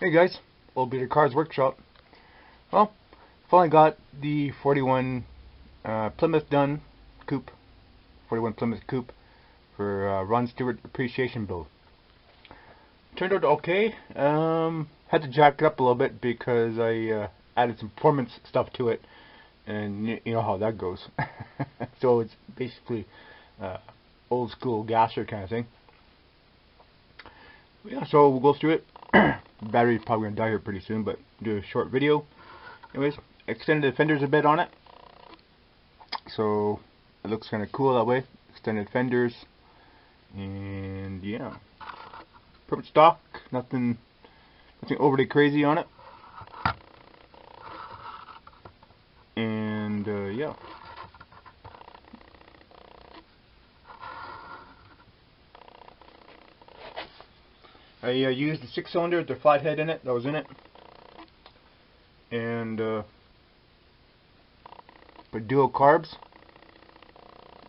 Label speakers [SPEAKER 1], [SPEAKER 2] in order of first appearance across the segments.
[SPEAKER 1] Hey guys, Old Beater Cars Workshop. Well, finally got the 41 Plymouth done coupe, 41 Plymouth coupe for Ron Stewart appreciation build. Turned out okay. Had to jack it up a little bit because I added some performance stuff to it, and you know how that goes. So it's basically old school gasser kind of thing. Yeah, so we'll go through it. Battery's probably gonna die here pretty soon, but do a short video. Anyways, extended the fenders a bit on it, so it looks kind of cool that way. Extended fenders, and yeah, perfect stock. Nothing overly crazy on it, and yeah. I used the 6-cylinder with the flathead in it, that was in it, and put dual carbs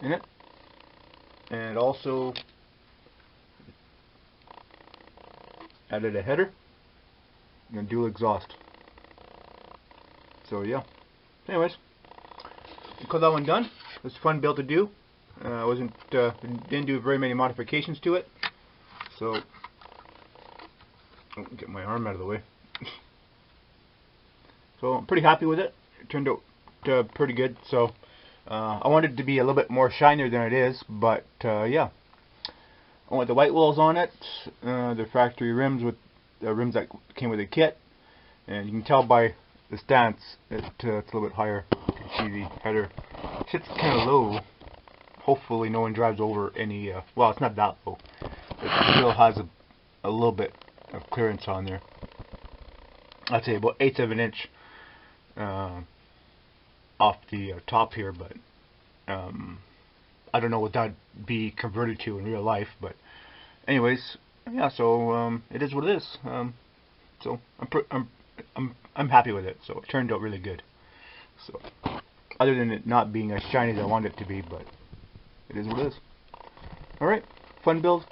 [SPEAKER 1] in it, and also added a header and a dual exhaust. So yeah. Anyways, got that one done. It was a fun build to do. Didn't do very many modifications to it, so. Get my arm out of the way. So I'm pretty happy with it. It turned out pretty good. So I wanted it to be a little bit more shinier than it is, but yeah. I want the white wheels on it, the factory rims with the rims that came with the kit, and you can tell by the stance that it's a little bit higher. You can see the header sits kind of low. Hopefully no one drives over any. Well, it's not that low. It still has a little bit of clearance on there. I'd say about 1/8 of an inch off the top here, but I don't know what that'd be converted to in real life. But anyways, yeah. So it is what it is. So I'm happy with it. So it turned out really good. So other than it not being as shiny as I wanted it to be, but it is what it is. All right, fun build.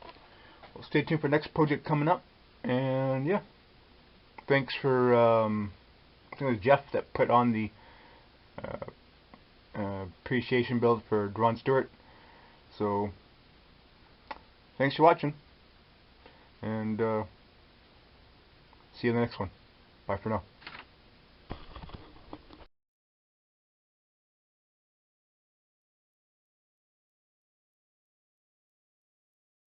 [SPEAKER 1] Well, stay tuned for the next project coming up. And yeah, thanks for I think it was Jeff that put on the appreciation build for Ron Stewart. So thanks for watching, and see you in the next one. Bye for now.